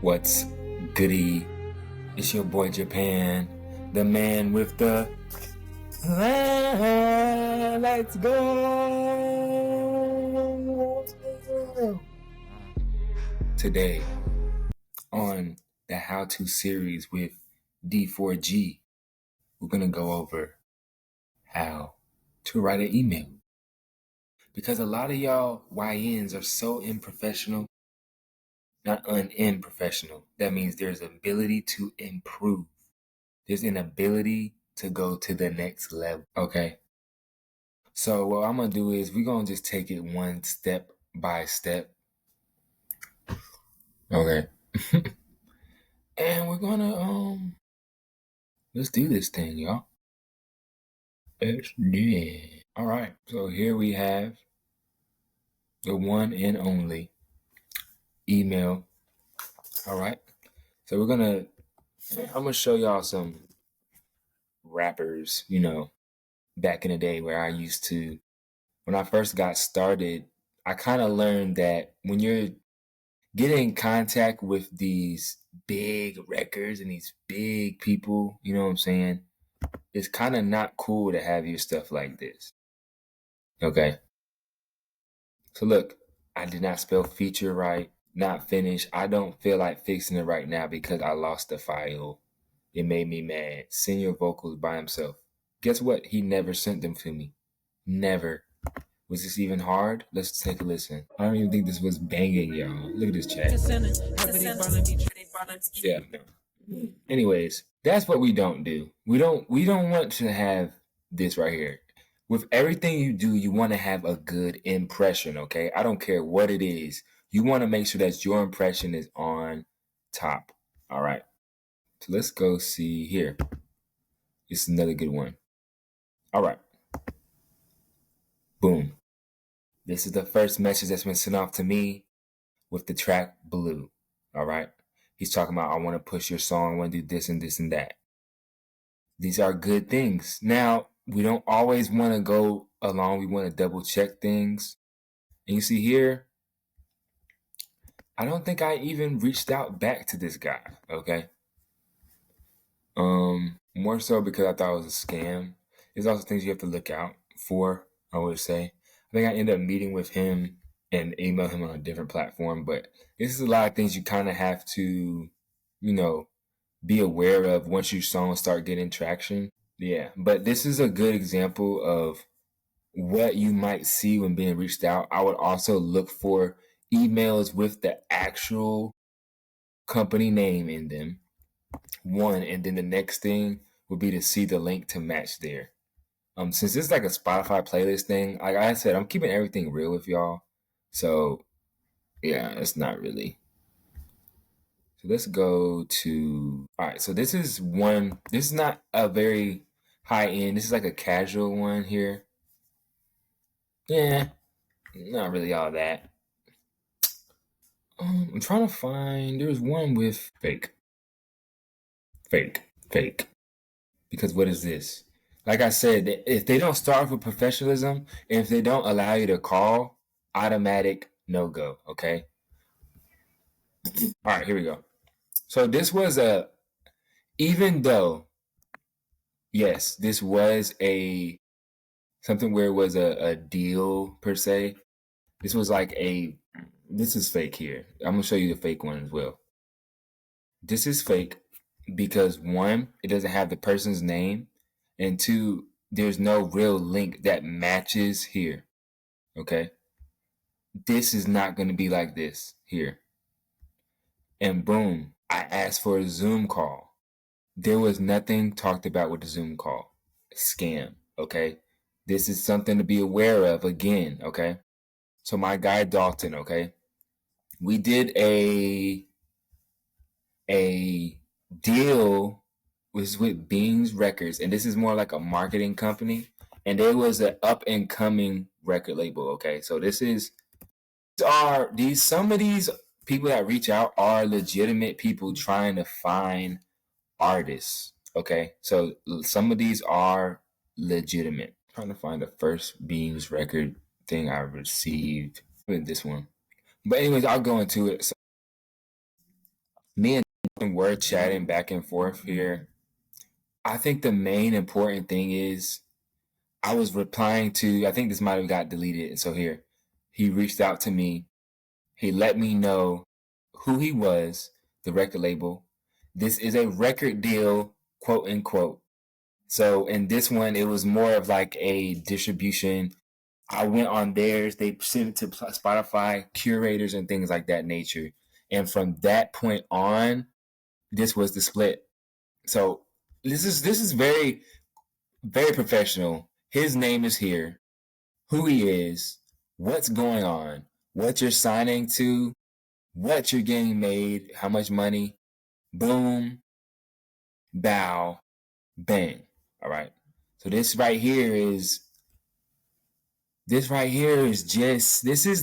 What's goody? It's your boy Japan, the man with the let's go. Today on the how-to series with D4G, we're gonna go over how to write an email. Because a lot of y'all YNs are so unprofessional, not unprofessional. That means there's ability to improve. There's an ability to go to the next level. Okay. So what I'm gonna do is we're gonna just take it one step by step. Okay. And we're gonna let's do this thing, y'all. Let's do it. Alright, so here we have the one and only email. Alright. So I'm gonna show y'all some rappers, back in the day where when I first got started, I kind of learned that when you're getting in contact with these big records and these big people, you know what I'm saying? It's kind of not cool to have your stuff like this. Okay. So look, I did not spell feature right, not finished. I don't feel like fixing it right now because I lost the file. It made me mad. Senior vocals by himself. Guess what? He never sent them to me. Never. Was this even hard? Let's take a listen. I don't even think this was banging, y'all. Look at this chat. Yeah. Anyways, that's what we don't do. We don't want to have this right here. With everything you do, you want to have a good impression, okay? I don't care what it is. You want to make sure that your impression is on top. All right. So let's go see here. This is another good one. All right. Boom. This is the first message that's been sent off to me with the track Blue. All right. He's talking about, I want to push your song. I want to do this and this and that. These are good things. Now, we don't always want to go along. We want to double check things. And you see here, I don't think I even reached out back to this guy. Okay. More so because I thought it was a scam. There's also things you have to look out for, I would say. I think I ended up meeting with him and email him on a different platform, but this is a lot of things you kind of have to, be aware of once your songs start getting traction. Yeah, but this is a good example of what you might see when being reached out. I would also look for emails with the actual company name in them. One, and then the next thing would be to see the link to match there. Since this is like a Spotify playlist thing, like I said, I'm keeping everything real with y'all. So yeah, it's not really. So let's go to, all right. So this is not a very high end. This is like a casual one here. Yeah, not really all that. I'm trying to find, there's one with fake. Because what is this? Like I said, if they don't start with professionalism, and if they don't allow you to call, automatic no go. Okay. All right, here we go. So this was even though, yes, this was something where it was a deal per se. This was like this is fake here. I'm gonna show you the fake one as well. This is fake because one, it doesn't have the person's name, and two, there's no real link that matches here. Okay. This is not going to be like this here. And boom, I asked for a Zoom call. There was nothing talked about with the Zoom call. Scam. Okay. This is something to be aware of again. Okay. So my guy Dalton. Okay. We did a deal was with Beans Records, and this is more like a marketing company, and it was an up and coming record label. Okay, so some of these people that reach out are legitimate people trying to find artists. Okay, so some of these are legitimate. I'm trying to find the first Beans record thing I received with this one, but anyways, I'll go into it. So Me and were chatting back and forth here. I think the main important thing is I was replying to, I think this might have got deleted. So here, he reached out to me. He let me know who he was, the record label. This is a record deal, quote unquote. So in this one, it was more of like a distribution. I went on theirs. They sent it to Spotify curators and things like that nature. And from that point on, this was the split. So this is very professional. His name is here, who he is, what's going on, what you're signing to, what you're getting made, how much money. Boom, bow, bang. All right. So this is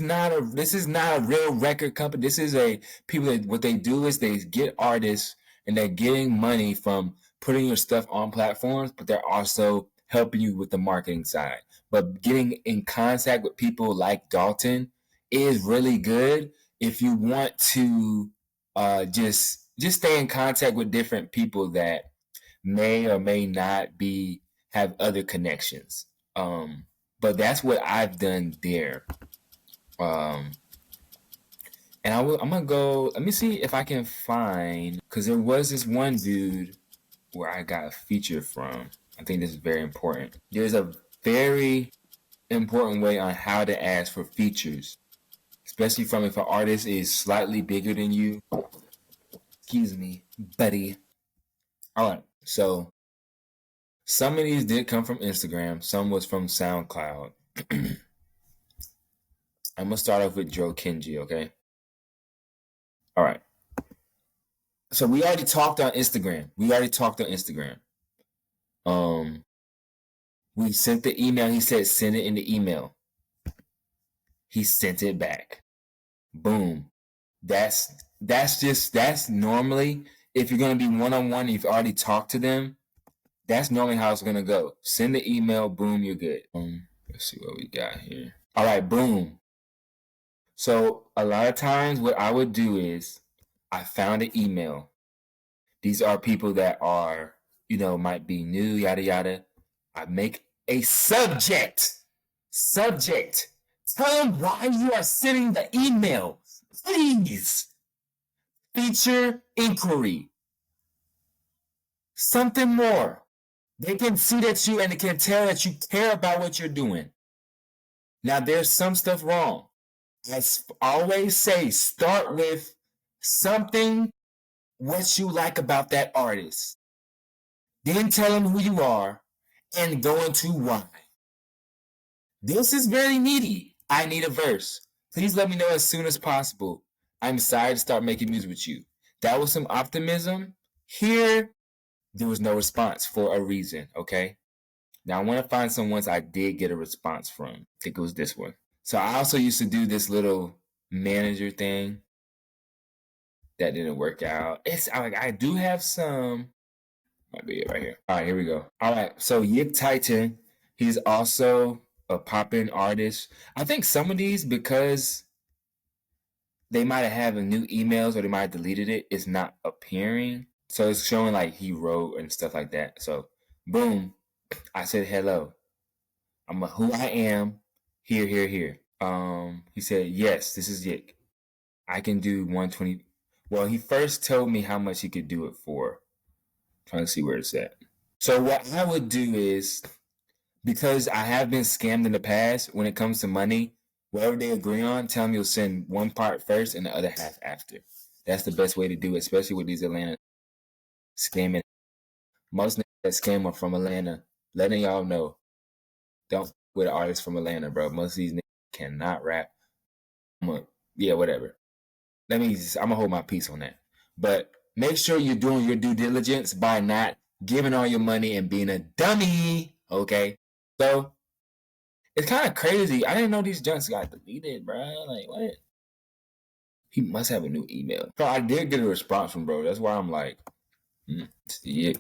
not a real record company. This is a people that what they do is they get artists and they're getting money from putting your stuff on platforms, but they're also helping you with the marketing side. But getting in contact with people like Dalton is really good if you want to just stay in contact with different people that may or may not be have other connections. But that's what I've done there. Um, and I'm gonna go. Let me see if I can find because there was this one dude where I got a feature from. I think this is very important. There's a very important way on how to ask for features, especially from if an artist is slightly bigger than you. Excuse me, buddy. All right, so some of these did come from Instagram. Some was from SoundCloud. I'm gonna start off with Joe Kenji, okay? All right. So we already talked on Instagram. Um, we sent the email. He said send it in the email. He sent it back. Boom. That's normally if you're gonna be one on one. You've already talked to them. That's normally how it's gonna go. Send the email. Boom. You're good. Let's see what we got here. All right. Boom. So a lot of times, what I would do is I found an email. These are people that are, might be new, yada yada. I make a subject. Subject. Tell them why you are sending the email. Please. Feature inquiry. Something more. They can see that and they can tell that you care about what you're doing. Now, there's some stuff wrong. I always say start with something what you like about that artist. Then tell them who you are and go into why. This is very needy. I need a verse. Please let me know as soon as possible. I'm excited to start making music with you. That was some optimism. Here, there was no response for a reason, okay? Now, I want to find some ones I did get a response from. I think it was this one. So I also used to do this little manager thing. That didn't work out. I do have some. Might be it right here. All right, here we go. All right, so Yip Titan, he's also a poppin' artist. I think some of these, because they might have new emails or they might have deleted it, it's not appearing. So it's showing like he wrote and stuff like that. So boom, I said hello. I'm who I am. Here. He said, yes, this is Yik. I can do 120. Well, he first told me how much he could do it for. Trying to see where it's at. So what I would do is, because I have been scammed in the past when it comes to money, whatever they agree on, tell them you'll send one part first and the other half after. That's the best way to do it, especially with these Atlanta scamming. Most niggas that scam are from Atlanta. Letting y'all know. Don't with artists from Atlanta, bro. Most of these niggas cannot rap. Yeah, whatever. I'm gonna hold my peace on that. But make sure you're doing your due diligence by not giving all your money and being a dummy. Okay. So it's kind of crazy. I didn't know these junks got deleted, bro. Like, what? He must have a new email. So I did get a response from bro. That's why I'm like, yeah,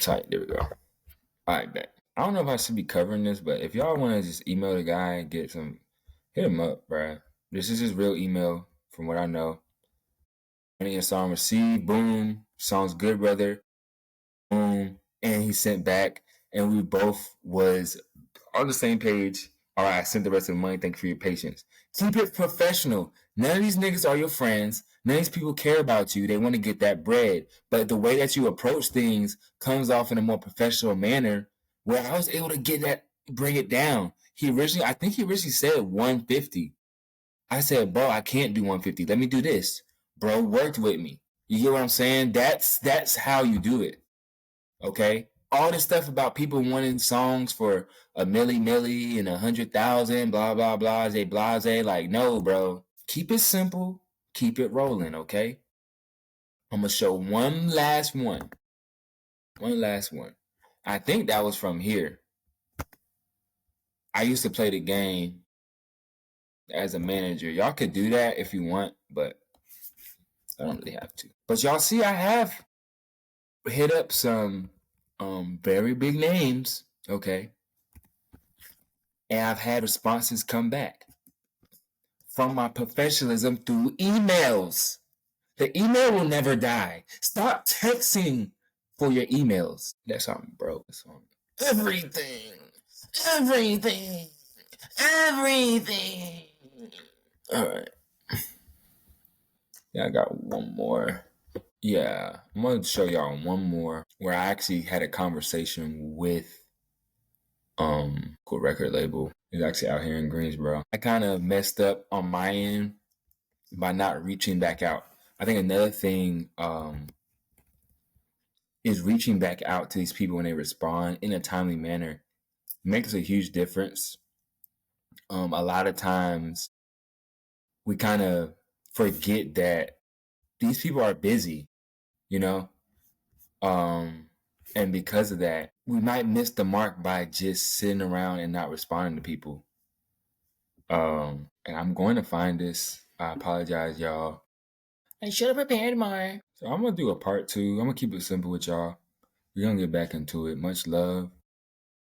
tight. There we go. All right, bet. I don't know if I should be covering this, but if y'all want to just email the guy and get some, hit him up, bro. This is his real email, from what I know. your song received, boom, song's good, brother, boom, and he sent back, and we both was on the same page. All right, I sent the rest of the money. Thank you for your patience. Keep it professional. None of these niggas are your friends. None of these people care about you. They want to get that bread. But the way that you approach things comes off in a more professional manner where I was able to get that, bring it down. I think he originally said 150. I said, bro, I can't do 150. Let me do this. Bro worked with me. You get what I'm saying? That's how you do it. Okay? All this stuff about people wanting songs for a milli and 100,000, blah, blah, blase. Like, no, bro. Keep it simple. Keep it rolling, okay? I'm going to show one last one. One last one. I think that was from here. I used to play the game as a manager. Y'all could do that if you want, but I don't really have to. But y'all see, I have hit up some very big names, okay? And I've had responses come back from my professionalism through emails. The email will never die. Stop texting for your emails. That's something, bro. That's on everything. Everything. Everything. All right. Yeah, I got one more. Yeah, I'm going to show y'all one more where I actually had a conversation with cool record label. He's actually out here in Greensboro. I kind of messed up on my end by not reaching back out. I think another thing is reaching back out to these people when they respond in a timely manner makes a huge difference. A lot of times we kind of forget that these people are busy, you know? And because of that, we might miss the mark by just sitting around and not responding to people. And I'm going to find this. I apologize, y'all. I should have prepared more. So I'm gonna do a part 2. I'm gonna keep it simple with y'all. We're gonna get back into it. Much love.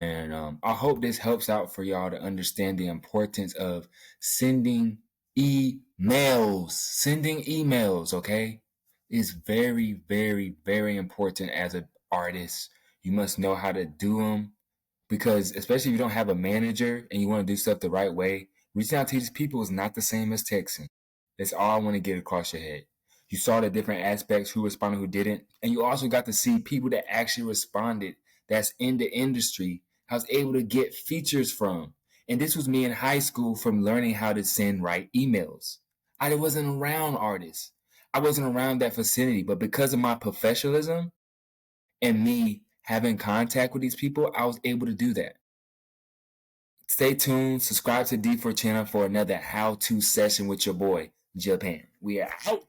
And I hope this helps out for y'all to understand the importance of sending emails. Sending emails, okay? Is very, very, very important as an artist. You must know how to do them because, especially if you don't have a manager and you want to do stuff the right way, reaching out to these people is not the same as texting. That's all I want to get across your head. You saw the different aspects, who responded, who didn't, and you also got to see people that actually responded that's in the industry. I was able to get features from. And this was me in high school from learning how to send right emails. I wasn't around artists. I wasn't around that vicinity, but because of my professionalism and me having contact with these people, I was able to do that. Stay tuned. Subscribe to D4 channel for another how-to session with your boy, Japan. We are out.